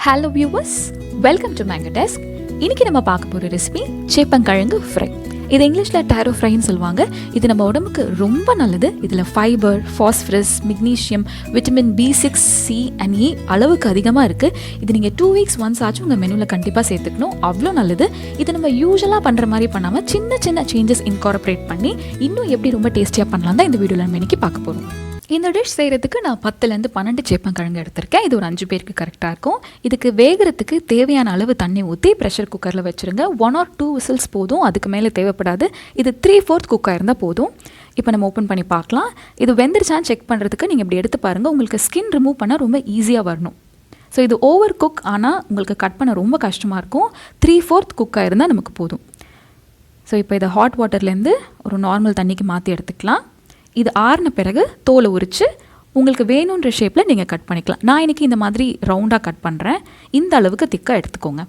Hello viewers, welcome to Mango Desk. இன்னைக்கு நம்ம பார்க்க போற ரெசிபி சேப்பங்கிழங்கு ஃப்ரை. இது இங்கிலீஷ்ல டாரோ ஃப்ரைன்னு சொல்லுவாங்க. இது நம்ம உடம்புக்கு ரொம்ப நல்லது. இதில் fibre, phosphorus, magnesium, vitamin B6, C and E அளவுக்கு அதிகமாக இருக்குது. இது நீங்கள் 2 weeks ஒன்ஸ் ஆச்சும் உங்கள் மெனுவில் கண்டிப்பாக சேர்த்துக்கணும். அவ்வளோ நல்லது. இது நம்ம யூஸ்வலாக பண்ணுற மாதிரி பண்ணாமல் சின்ன சின்ன சேஞ்சஸ் இன்கார்பரேட் பண்ணி இன்னும் எப்படி ரொம்ப டேஸ்டியாக பண்ணலாம் தான் இந்த வீடியோவில் நம்ம இன்னைக்கு பார்க்க போகிறோம். இந்த டிஷ் செய்கிறதுக்கு நான் 10லேருந்து 12 சேப்பங்கிழங்கு எடுத்திருக்கேன். இது ஒரு 5 பேருக்கு கரெக்டாக இருக்கும். இதுக்கு வேகிறதுக்கு தேவையான அளவு தண்ணி ஊற்றி ப்ரெஷர் குக்கரில் வச்சுருங்க. 1 or 2 whistles போதும், அதுக்கு மேலே தேவைப்படாது. இது 3/4 குக்காக இருந்தால் போதும். இப்போ நம்ம ஓப்பன் பண்ணி பார்க்கலாம். இது வெந்துருச்சான்னு செக் பண்ணுறதுக்கு நீங்கள் இப்படி எடுத்து பாருங்கள். உங்களுக்கு ஸ்கின் ரிமூவ் பண்ணால் ரொம்ப ஈஸியாக வரணும். ஸோ இது ஓவர் குக் ஆனால் உங்களுக்கு கட் பண்ண ரொம்ப கஷ்டமாக இருக்கும். 3/4 குக்காக இருந்தால் நமக்கு போதும். ஸோ இப்போ இதை ஹாட் வாட்டர்லேருந்து ஒரு நார்மல் தண்ணிக்கு மாற்றி எடுத்துக்கலாம். இது ஆறின பிறகு தோலை உரித்து உங்களுக்கு வேணுன்ற ஷேப்பில் நீங்கள் கட் பண்ணிக்கலாம். நான் இன்றைக்கி இந்த மாதிரி ரவுண்டாக கட் பண்ணுறேன். இந்த அளவுக்கு திக்காக எடுத்துக்கோங்க.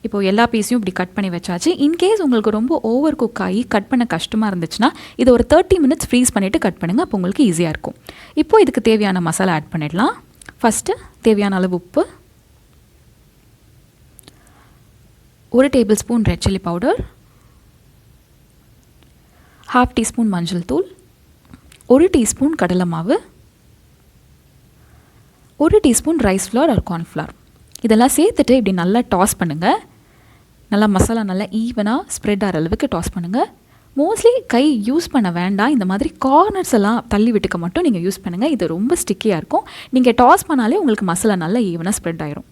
இப்போது எல்லா பீஸையும் இப்படி கட் பண்ணி வச்சாச்சு. இன்கேஸ் உங்களுக்கு ரொம்ப ஓவர் குக் ஆகி கட் பண்ண கஷ்டமாக இருந்துச்சுன்னா இதை ஒரு 30 minutes ஃப்ரீஸ் பண்ணிவிட்டு கட் பண்ணுங்கள். அப்போ உங்களுக்கு ஈஸியாக இருக்கும். இப்போது இதுக்கு தேவையான மசாலா ஆட் பண்ணிடலாம். ஃபஸ்ட்டு தேவையான அளவு உப்பு, 1 tablespoon red chilli powder, 1/2 teaspoon மஞ்சள் தூள், 1 teaspoon கடலை மாவு, 1 teaspoon rice flour or cornflour. இதெல்லாம் சேர்த்துட்டு இப்படி நல்லா டாஸ் பண்ணுங்கள். நல்லா மசாலா நல்லா ஈவனாக ஸ்ப்ரெட் ஆகிற அளவுக்கு டாஸ் பண்ணுங்கள். மோஸ்ட்லி கை யூஸ் பண்ண வேண்டாம். இந்த மாதிரி கார்னர்ஸ் எல்லாம் தள்ளி விட்டுக்க மட்டும் நீங்கள் யூஸ் பண்ணுங்கள். இது ரொம்ப ஸ்டிக்கியாக இருக்கும். நீங்கள் டாஸ் பண்ணாலே உங்களுக்கு மசாலா நல்லா ஈவனாக ஸ்ப்ரெட் ஆயிரும்.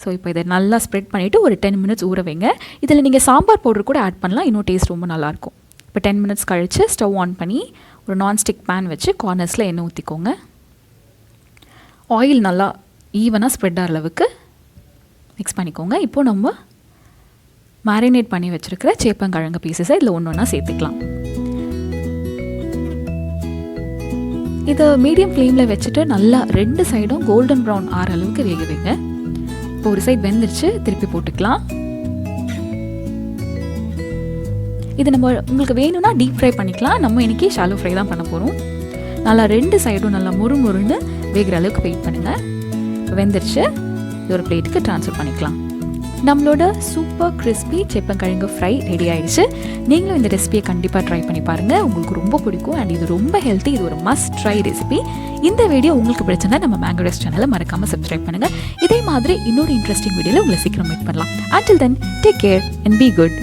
ஸோ இப்போ இதை நல்லா ஸ்ப்ரெட் பண்ணிவிட்டு ஒரு 10 minutes ஊற வைங்க. இதில் நீங்கள் சாம்பார் பவுடர் கூட ஆட் பண்ணலாம். இன்னும் டேஸ்ட் ரொம்ப நல்லாயிருக்கும். இப்போ 10 minutes கழித்து ஸ்டவ் ஆன் பண்ணி ஒரு நான்ஸ்டிக் பேன் வச்சு கார்னர்ஸில் எண்ணெய் ஊற்றிக்கோங்க. ஆயில் நல்லா ஈவனாக ஸ்ப்ரெட் ஆகிற அளவுக்கு மிக்ஸ் பண்ணிக்கோங்க. இப்போது நம்ம மேரினேட் பண்ணி வச்சுருக்கிற சேப்பங்கிழங்கு பீசஸை இதில் ஒன்று ஒன்றா சேர்த்துக்கலாம். இதை மீடியம் ஃப்ளேமில் வச்சுட்டு நல்லா 2 சைடும் கோல்டன் ப்ரௌன் ஆகிற அளவுக்கு வேக வைங்க. இப்போ ஒரு சைட் வெந்துருச்சு, திருப்பி போட்டுக்கலாம். இது நம்ம உங்களுக்கு வேணும்னா டீப் ஃப்ரை பண்ணிக்கலாம். நம்ம இன்றைக்கி ஷாலோ ஃப்ரை தான் பண்ண போகிறோம். நல்லா 2 சைடும் நல்லா முறுமுறுன்னு வேகிற அளவுக்கு வெயிட் பண்ணுங்கள். வெந்துருச்சு. இது ஒரு பிளேட்டுக்கு ட்ரான்ஸ்ஃபர் பண்ணிக்கலாம். நம்மளோட சூப்பர் கிறிஸ்பி சேப்பங்கிழங்கு ஃப்ரை ரெடி ஆகிடுச்சு. நீங்களும் இந்த ரெசிபியை கண்டிப்பாக ட்ரை பண்ணி பாருங்கள். உங்களுக்கு ரொம்ப பிடிக்கும் அண்ட் இது ரொம்ப ஹெல்த்தி. இது ஒரு மஸ்ட் ட்ரை ரெசிபி. இந்த வீடியோ உங்களுக்கு பிடிச்சிருந்தா நம்ம மேங்கோ டெஸ்க் சேனலை மறக்காமல் சப்ஸ்கிரைப் பண்ணுங்கள். இதே மாதிரி இன்னொரு இன்ட்ரெஸ்டிங் வீடியோவில் உங்களை சீக்கிரம் மீட் பண்ணலாம். Until then, take care and be good.